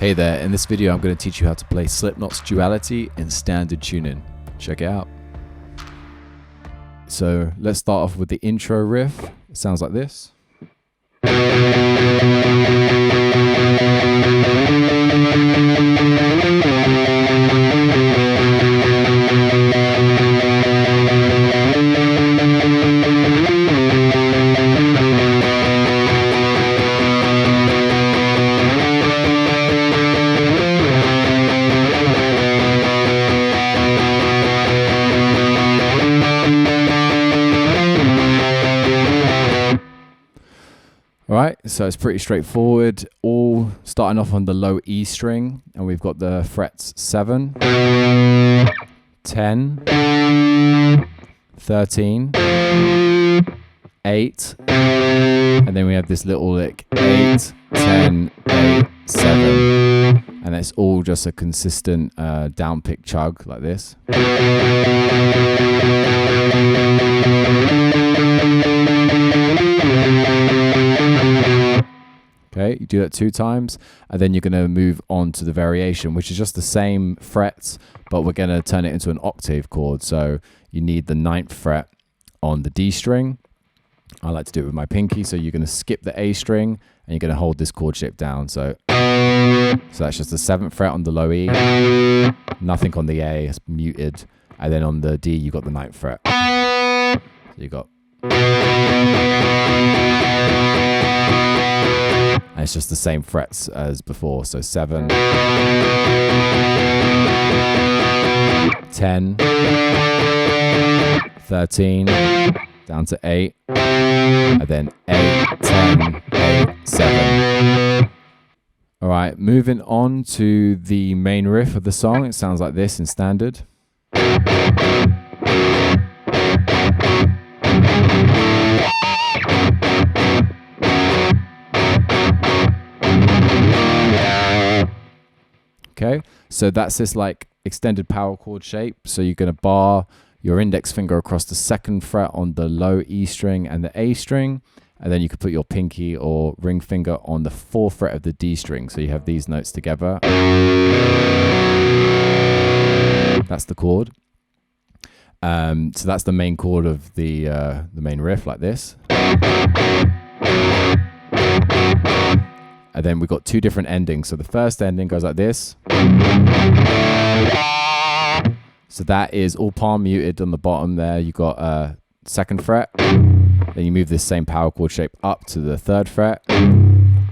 Hey there, in this video I'm going to teach you how to play Slipknot's Duality in standard tuning. Check it out. So let's start off with the intro riff. It sounds like this. Alright, so it's pretty straightforward, all starting off on the low E string, and we've got the frets 7, 10, 13, 8, and then we have this little lick 8, 10, 8, 7, and it's all just a consistent down pick chug like this. Okay, you do that 2 times, and then you're going to move on to the variation, which is just the same frets, but we're going to turn it into an octave chord. So you need the 9th fret on the D string. I like to do it with my pinky. So you're going to skip the A string, and you're going to hold this chord shape down. So that's just the 7th fret on the low E, nothing on the A, it's muted, and then on the D you got the 9th fret. So you got. And it's just the same frets as before, so 7, 10, 13, down to 8, and then 8, 10, 8, 7. Alright, moving on to the main riff of the song, it sounds like this in standard. Okay, so that's this like extended power chord shape. So you're going to bar your index finger across the 2nd fret on the low E string and the A string, and then you could put your pinky or ring finger on the 4th fret of the D string. So you have these notes together. That's the chord. So that's the main chord of the main riff, like this. And then we've got 2 different endings. So the first ending goes like this. So that is all palm muted on the bottom there. You got 2nd fret. Then you move this same power chord shape up to the 3rd fret.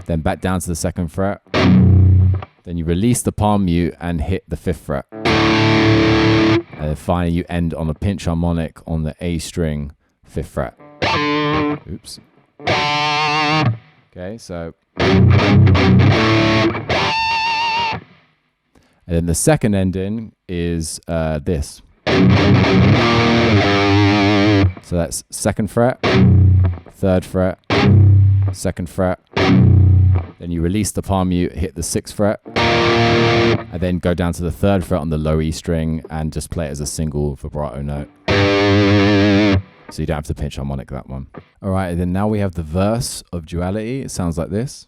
Then back down to the 2nd fret. Then you release the palm mute and hit the 5th fret. And then finally you end on a pinch harmonic on the A string, 5th fret. Oops. Okay, so. And then the second ending is this. So that's 2nd fret, 3rd fret, 2nd fret. Then you release the palm mute, hit the 6th fret, and then go down to the 3rd fret on the low E string and just play it as a single vibrato note. So you don't have to pinch harmonic that one. All right, and then now we have the verse of Duality. It sounds like this.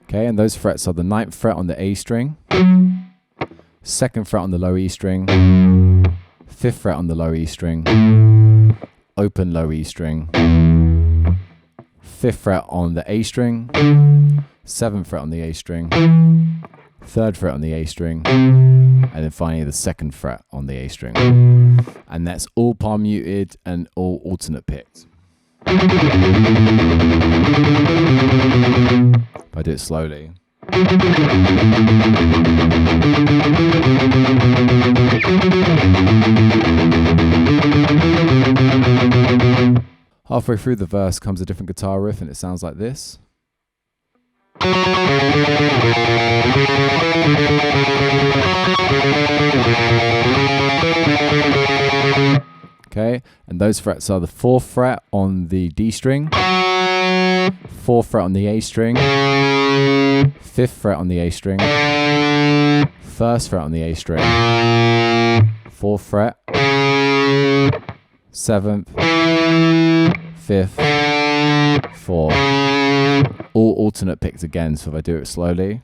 Okay, and those frets are the 9th fret on the A string, 2nd fret on the low E string, 5th fret on the low E string, open low E string, 5th fret on the A string, 7th fret on the A string, 3rd fret on the A string, and then finally the 2nd fret on the A string. And that's all palm muted and all alternate picked. If I do it slowly. Halfway through the verse comes a different guitar riff and it sounds like this. Okay, and those frets are the 4th fret on the D string, 4th fret on the A string, 5th fret on the A string, 1st fret on the A string, 4th fret, 7th, 5th, 4th. All alternate picks again, so if I do it slowly.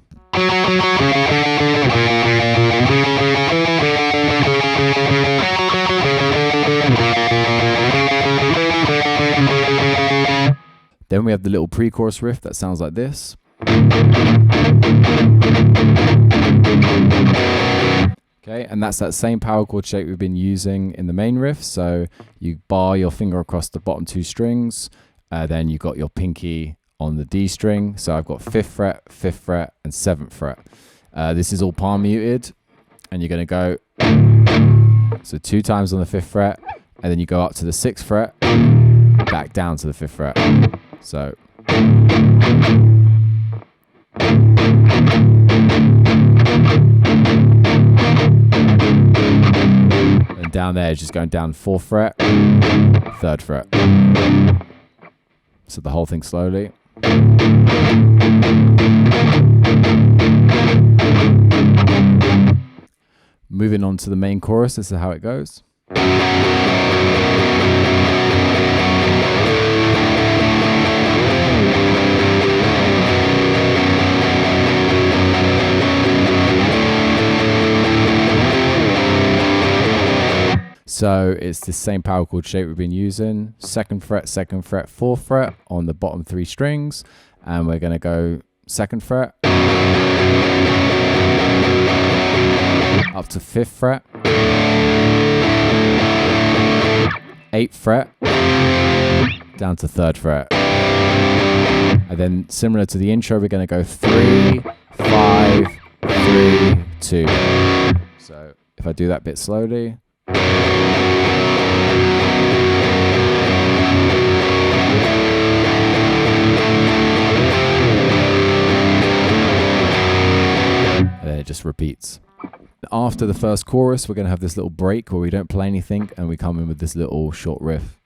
Then we have the little pre-chorus riff that sounds like this. Okay, and that's that same power chord shape we've been using in the main riff. So you bar your finger across the bottom 2 strings, then you got your pinky on the D string. So I've got 5th fret, 5th fret, and 7th fret. This is all palm muted, and you're going to go, so 2 times on the 5th fret, and then you go up to the 6th fret, back down to the 5th fret. So and down there is just going down 4th fret, 3rd fret. So the whole thing slowly. Moving on to the main chorus, this is how it goes. So it's the same power chord shape we've been using. 2nd fret, 2nd fret, 4th fret on the bottom 3 strings. And we're going to go 2nd fret, up to 5th fret, 8th fret, down to 3rd fret. And then similar to the intro, we're going to go 3, 5, 3, 2. So if I do that bit slowly. And then it just repeats. After the first chorus, we're going to have this little break where we don't play anything and we come in with this little short riff.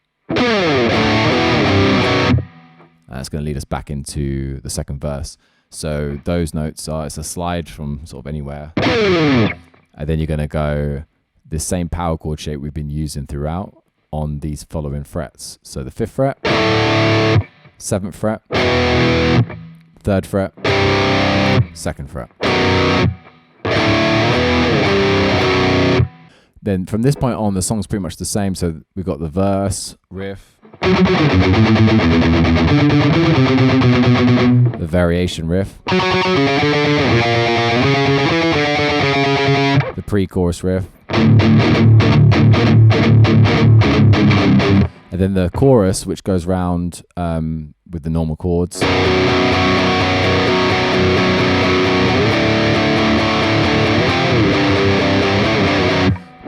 That's going to lead us back into the second verse. So those notes are, it's a slide from sort of anywhere. And then you're going to go the same power chord shape we've been using throughout on these following frets. So the 5th fret, 7th fret, 3rd fret, 2nd fret. Then from this point on, the song's pretty much the same. So we've got the verse, riff, the variation riff, the pre-chorus riff, and then the chorus, which goes round with the normal chords.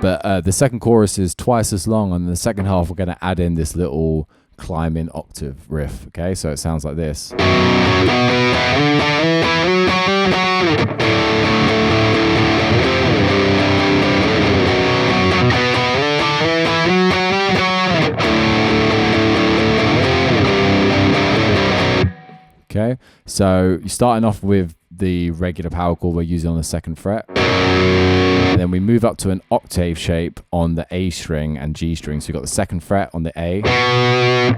But the second chorus is twice as long, and in the second half we're going to add in this little climbing octave riff. Okay, so it sounds like this. Okay, so you're starting off with the regular power chord we're using on the 2nd fret. And then we move up to an octave shape on the A string and G string. So we've got the 2nd fret on the A,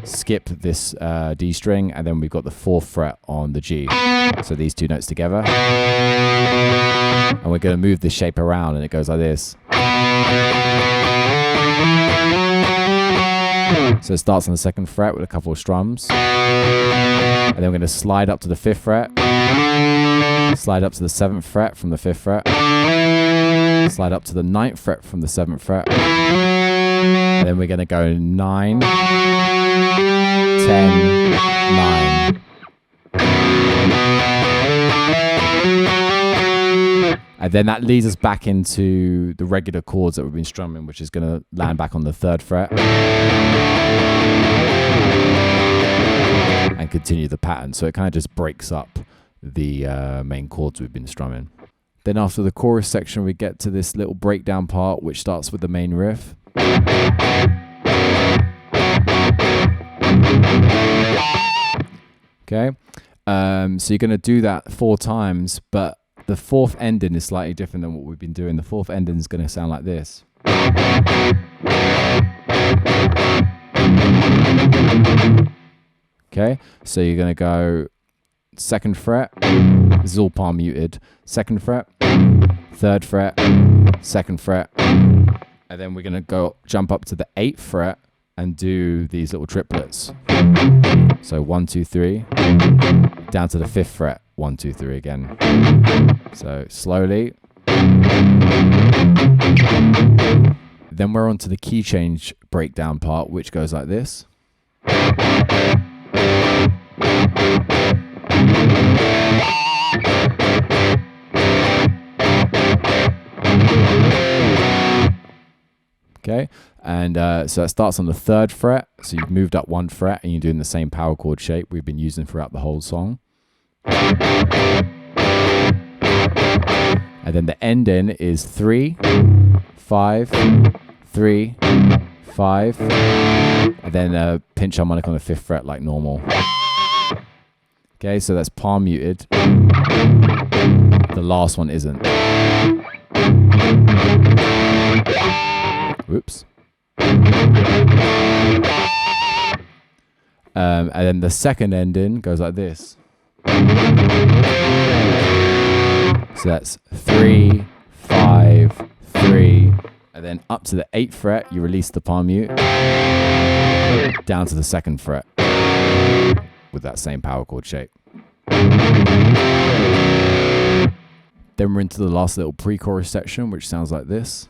skip this D string, and then we've got the 4th fret on the G. So these 2 notes together. And we're going to move this shape around, and it goes like this. So it starts on the 2nd fret with a couple of strums. And then we're going to slide up to the 5th fret. Slide up to the 7th fret from the 5th fret. Slide up to the 9th fret from the 7th fret. And then we're going to go 9, 10, 9. And then that leads us back into the regular chords that we've been strumming, which is going to land back on the 3rd fret. And continue the pattern. So it kind of just breaks up the main chords we've been strumming. Then after the chorus section, we get to this little breakdown part, which starts with the main riff. Okay, so you're going to do that 4 times, but the 4th ending is slightly different than what we've been doing. The 4th ending is going to sound like this. Okay, so you're going to go 2nd fret, this is all palm muted, 2nd fret, 3rd fret, 2nd fret, and then we're going to jump up to the 8th fret and do these little triplets. So 1, 2, 3, down to the 5th fret, 1, 2, 3 again. So slowly. Then we're on to the key change breakdown part, which goes like this. Okay, and so it starts on the 3rd fret, so you've moved up 1 fret and you're doing the same power chord shape we've been using throughout the whole song. And then the ending is 3, 5, 3, 5, and then a pinch harmonic on the 5th fret like normal. Okay, so that's palm muted. The last one isn't. Whoops. And then the second ending goes like this. So that's 3, 5, 3, and then up to the 8th fret, you release the palm mute, down to the 2nd fret with that same power chord shape. Then we're into the last little pre-chorus section, which sounds like this.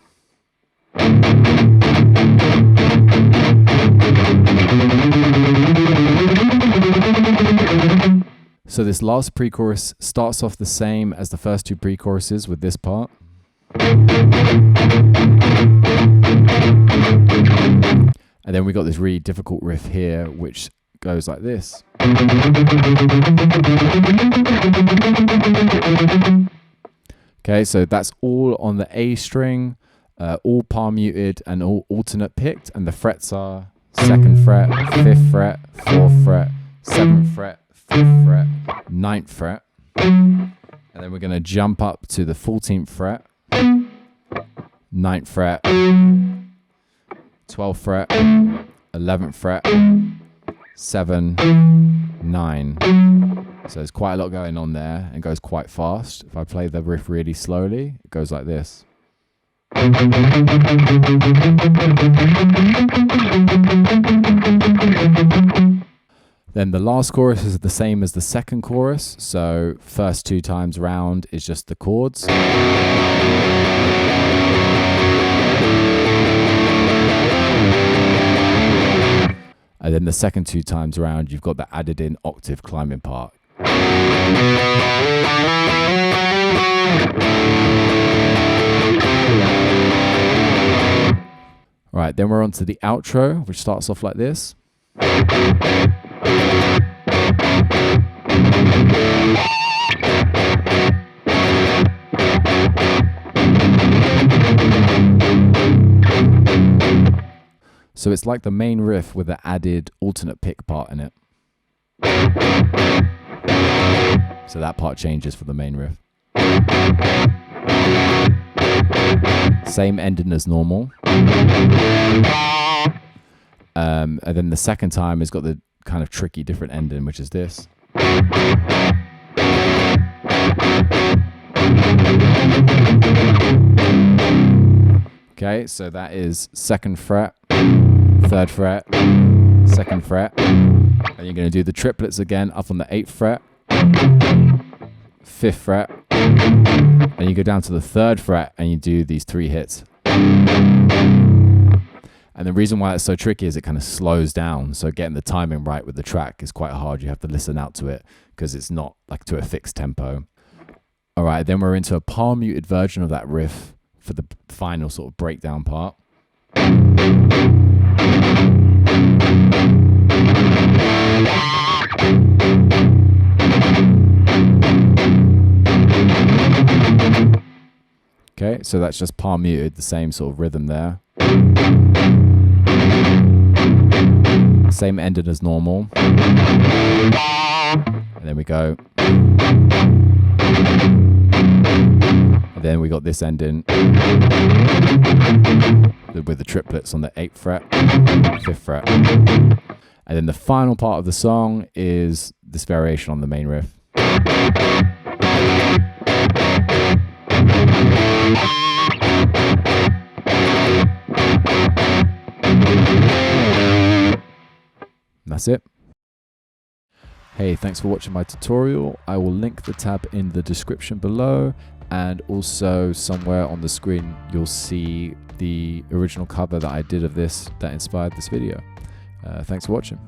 So this last pre-chorus starts off the same as the first 2 pre-choruses with this part. And then we got this really difficult riff here, which goes like this. Okay, so that's all on the A string, all palm muted and all alternate picked, and the frets are 2nd fret, 5th fret, 4th fret, 7th fret, 5th fret, 9th fret, and then we're going to jump up to the 14th fret, 9th fret, 12th fret, 11th fret, 7, 9. So there's quite a lot going on there and goes quite fast. If I play the riff really slowly, it goes like this. Then the last chorus is the same as the second chorus. So first 2 times round is just the chords. And then the second 2 times around, you've got the added in octave climbing part. Right, then we're on to the outro, which starts off like this. So it's like the main riff with the added alternate pick part in it. So that part changes for the main riff. Same ending as normal. And then the second time it's got the kind of tricky different ending, which is this. Okay, so that is 2nd fret, 3rd fret, 2nd fret, and you're going to do the triplets again up on the 8th fret, 5th fret, and you go down to the 3rd fret and you do these 3 hits. And the reason why it's so tricky is it kind of slows down, so getting the timing right with the track is quite hard. You have to listen out to it because it's not like to a fixed tempo. All right, then we're into a palm muted version of that riff for the final sort of breakdown part. Okay, so that's just palm muted, the same sort of rhythm there. Same ending as normal. And then we go. And then we got this ending with the triplets on the 8th fret, 5th fret. And then the final part of the song is this variation on the main riff. And that's it. Hey, thanks for watching my tutorial. I will link the tab in the description below, and also somewhere on the screen you'll see the original cover that I did of this that inspired this video. Thanks for watching.